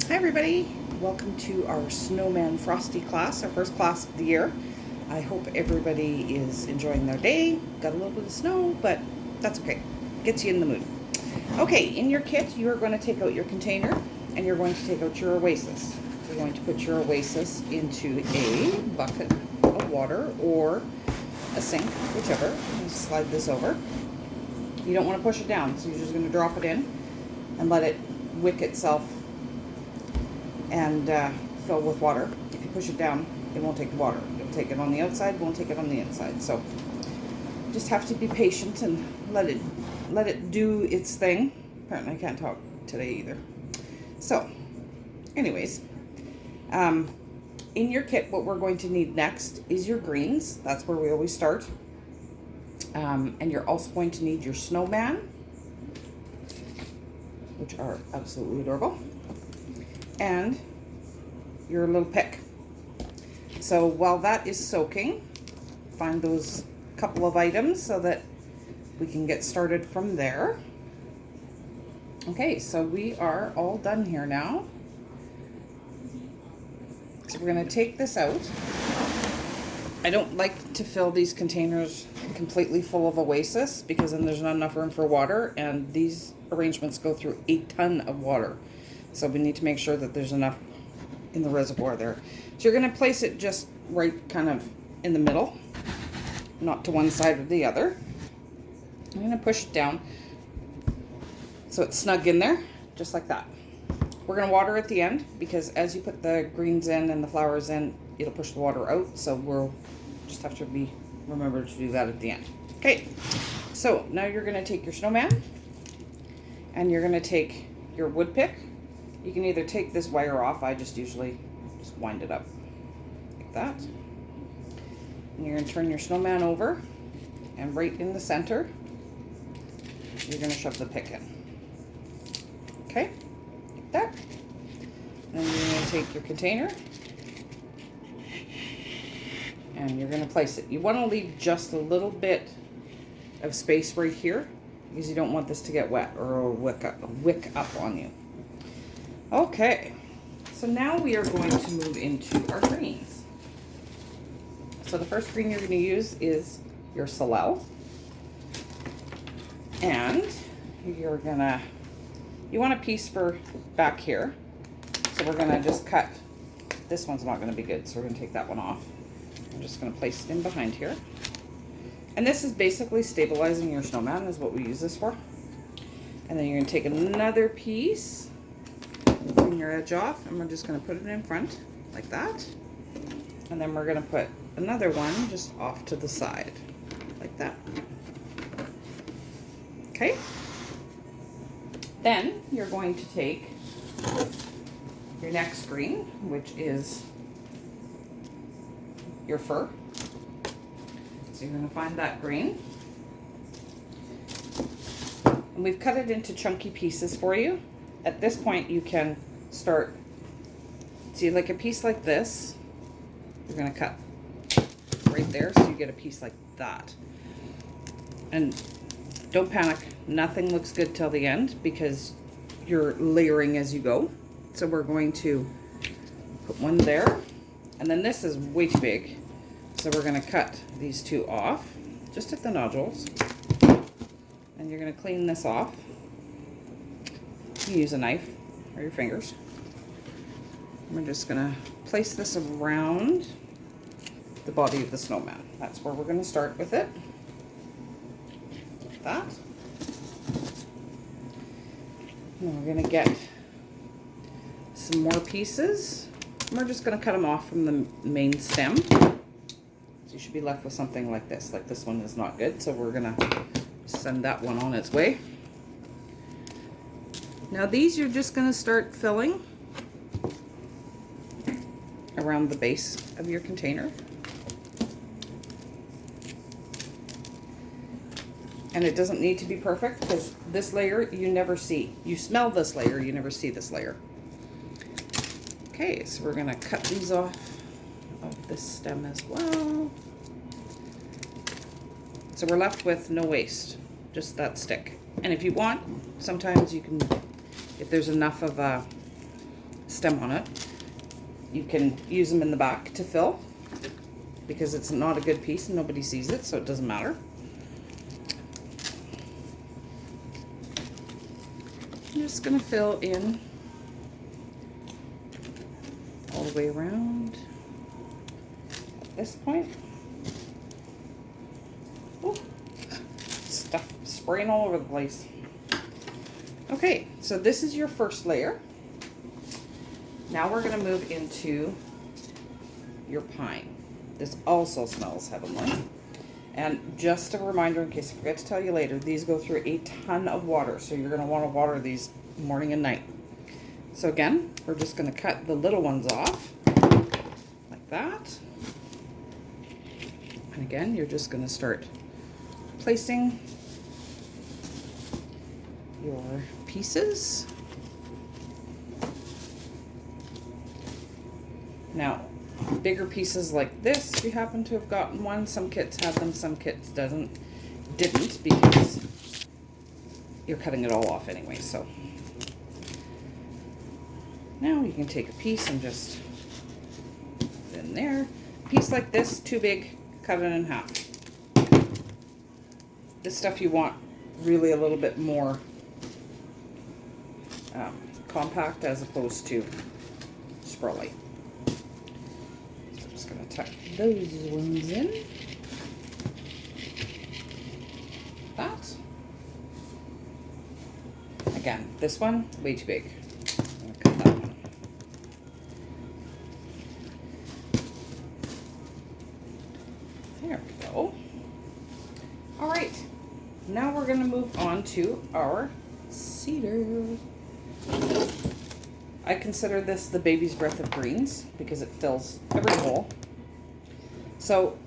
Hi everybody, welcome to our Snowman Frosty class, our first class of the year. I hope everybody is enjoying their day. Got a little bit of snow, but that's okay. Gets you in the mood. Okay, in your kit you are going to take out your container and you're going to take out your oasis. You're going to put your oasis into a bucket of water or a sink, whichever. You slide this over. You don't want to push it down, so you're just going to drop it in and let it wick itself and fill with water. If you push it down, it won't take the water. It'll take it on the outside, won't take it on the inside. So just have to be patient and let it do its thing. Apparently I can't talk today either. So anyways, in your kit what we're going to need next is your greens. That's where we always start. And you're also going to need your snowman, which are absolutely adorable, and your little pick. So while that is soaking, find those couple of items so that we can get started from there. Okay, so we are all done here now. So we're going to take this out. I don't like to fill these containers completely full of oasis because then there's not enough room for water, and these arrangements go through a ton of water. So we need to make sure that there's enough in the reservoir there. So you're going to place it just right kind of in the middle, not to one side or the other. I'm going to push it down so it's snug in there, just like that. We're going to water at the end because as you put the greens in and the flowers in, it'll push the water out. So we'll just have to remember to do that at the end. Okay, so now you're going to take your snowman and you're going to take your wood pick. You can either take this wire off. I just usually just wind it up like that. And you're going to turn your snowman over, and right in the center, you're going to shove the pick in. Okay, like that. Then you're going to take your container, and you're going to place it. You want to leave just a little bit of space right here because you don't want this to get wet or wick up on you. Okay, so now we are going to move into our greens. So the first green you're going to use is your Soleil. And you want a piece for back here. So we're going to just cut, this one's not going to be good, so we're going to take that one off. I'm just going to place it in behind here. And this is basically stabilizing your snowman is what we use this for. And then you're going to take another piece, bring your edge off, and we're just going to put it in front like that. And then we're going to put another one just off to the side like that. Okay. Then you're going to take your next green, which is your fir. So you're going to find that green. And we've cut it into chunky pieces for you. At this point you can start, see, like a piece like this, you're going to cut right there so you get a piece like that. And don't panic, nothing looks good till the end because you're layering as you go. So we're going to put one there, and then this is way too big, so we're going to cut these two off just at the nodules, and you're going to clean this off. You can use a knife or your fingers. We're just going to place this around the body of the snowman. That's where we're going to start with it. Like that. And we're going to get some more pieces. And we're just going to cut them off from the main stem. So you should be left with something like this. Like this one is not good, so we're going to send that one on its way. Now these you're just going to start filling around the base of your container. And it doesn't need to be perfect because this layer you never see. You smell this layer, you never see this layer. Okay, so we're going to cut these off of this stem as well. So we're left with no waste, just that stick. And if you want, sometimes you can, if there's enough of a stem on it. You can use them in the back to fill because it's not a good piece and nobody sees it, so it doesn't matter. I'm just going to fill in all the way around at this point. Ooh, stuff spraying all over the place. Okay, so this is your first layer. Now we're going to move into your pine. This also smells heavenly. And just a reminder, in case I forget to tell you later, these go through a ton of water, so you're going to want to water these morning and night. So again, we're just going to cut the little ones off like that. And again, you're just going to start placing your pieces. Now, bigger pieces like this, if you happen to have gotten one, some kits have them, some kits didn't, because you're cutting it all off anyway. So now you can take a piece and just put it in there. A piece like this, too big, cut it in half. This stuff you want really a little bit more compact as opposed to sprawly. Going to tuck those ones in. That. Again, this one, way too big. I'm going to cut that one. There we go. All right. Now we're going to move on to our cedar. I consider this the baby's breath of greens because it fills every hole. So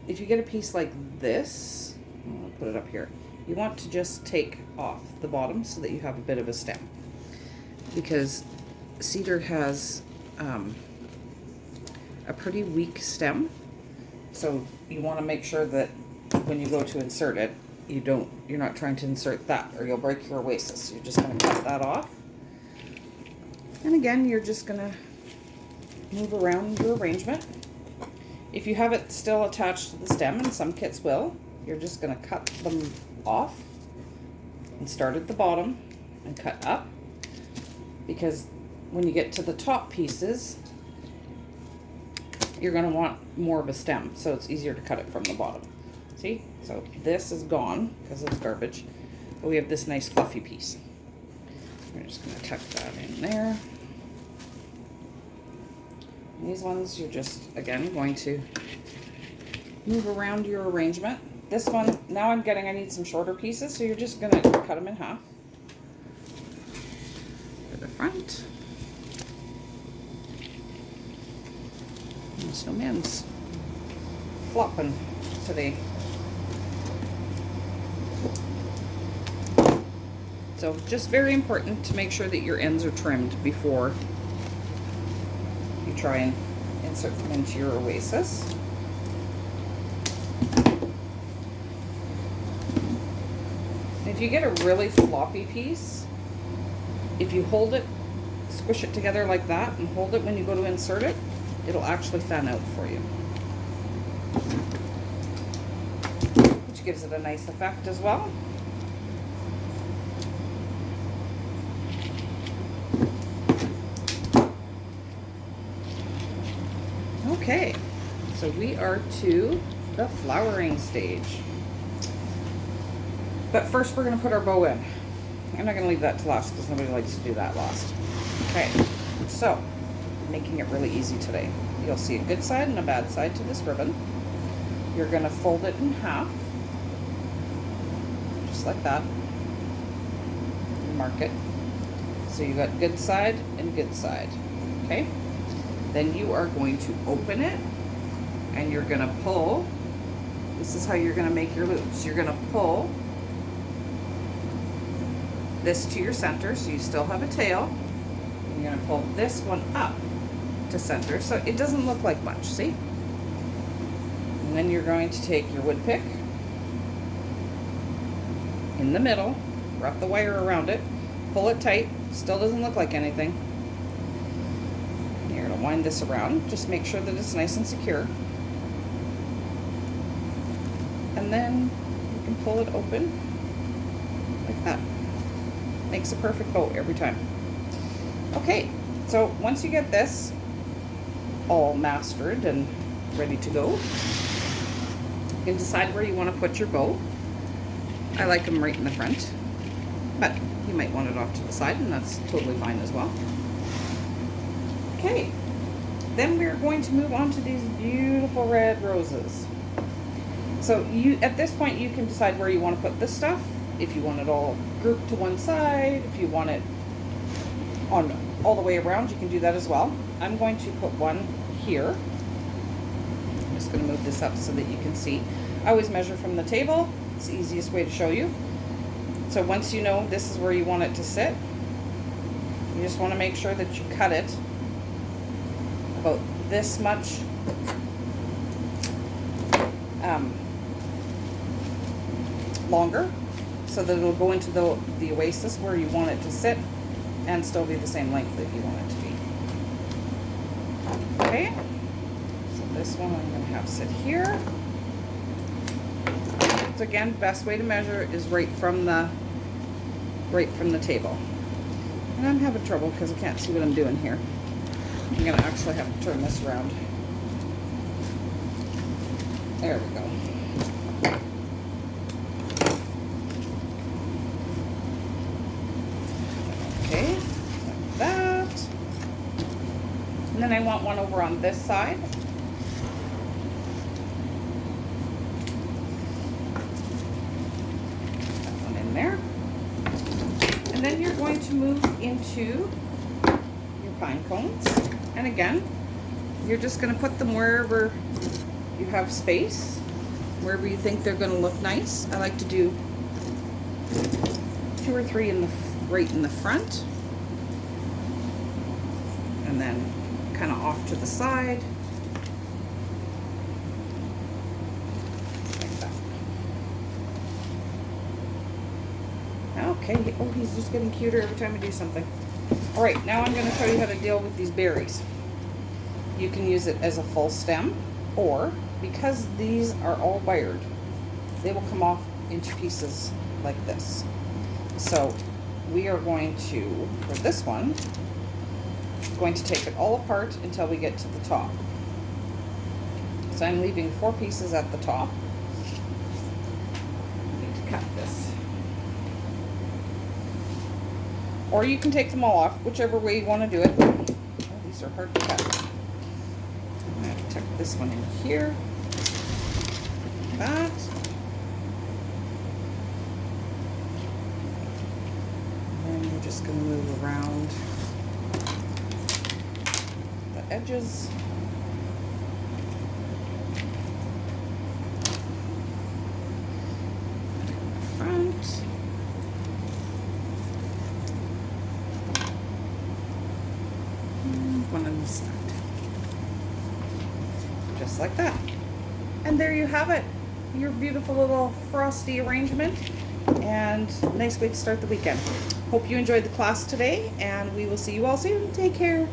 if you get a piece like this, I'll put it up here, you want to just take off the bottom so that you have a bit of a stem. Because cedar has a pretty weak stem, so you want to make sure that when you go to insert it, you're not trying to insert that or you'll break your oasis. You're just going to cut that off. And again, you're just going to move around your arrangement. If you have it still attached to the stem, and some kits will, you're just going to cut them off and start at the bottom and cut up. Because when you get to the top pieces, you're going to want more of a stem, so it's easier to cut it from the bottom. See? So this is gone because it's garbage, but we have this nice fluffy piece. We're just going to tuck that in there. And these ones, you're just, again, going to move around your arrangement. This one, now I need some shorter pieces, so you're just going to cut them in half for the front. And the snowman's flopping today. So just very important to make sure that your ends are trimmed before you try and insert them into your oasis. If you get a really floppy piece, if you hold it, squish it together like that and hold it when you go to insert it, it'll actually fan out for you, which gives it a nice effect as well. Okay, so we are to the flowering stage. But first we're going to put our bow in. I'm not going to leave that to last because nobody likes to do that last. Okay, so making it really easy today. You'll see a good side and a bad side to this ribbon. You're going to fold it in half, just like that, and mark it. So you got good side and good side, okay? Then you are going to open it and you're going to pull. This is how you're going to make your loops. You're going to pull this to your center, so you still have a tail. And you're going to pull this one up to center, so it doesn't look like much, see? And then you're going to take your wood pick in the middle, wrap the wire around it, pull it tight, still doesn't look like anything. to wind this around. Just make sure that it's nice and secure. And then you can pull it open like that. Makes a perfect bow every time. Okay, so once you get this all mastered and ready to go, you can decide where you want to put your bow. I like them right in the front, but you might want it off to the side, and that's totally fine as well. Okay, then we're going to move on to these beautiful red roses. So at this point you can decide where you want to put this stuff. If you want it all grouped to one side, if you want it on all the way around, you can do that as well. I'm going to put one here. I'm just going to move this up so that you can see. I always measure from the table. It's the easiest way to show you. So once you know this is where you want it to sit, you just want to make sure that you cut it about this much longer, so that it'll go into the oasis where you want it to sit and still be the same length that you want it to be. Okay, so this one I'm going to have sit here. So again, best way to measure is right from the table. And I'm having trouble because I can't see what I'm doing here. I'm going to actually have to turn this around. There we go. Okay, like that. And then I want one over on this side. That one in there. And then you're going to move into your pine cones. And again, you're just going to put them wherever you have space, wherever you think they're going to look nice. I like to do 2 or 3 right in the front, and then kind of off to the side, like that. Okay, oh, he's just getting cuter every time I do something. All right, now I'm going to show you how to deal with these berries. You can use it as a full stem, or because these are all wired, they will come off into pieces like this. So we are going to, for this one, going to take it all apart until we get to the top. So I'm leaving 4 pieces at the top. I need to cut this. Or you can take them all off, whichever way you want to do it. Oh, these are hard to cut. I'm going to tuck this one in here. Like that. And then we're just going to move around the edges. Front. And one on the side. Just like that. And there you have it. Your beautiful little frosty arrangement, and nice way to start the weekend. Hope you enjoyed the class today, and we will see you all soon. Take care.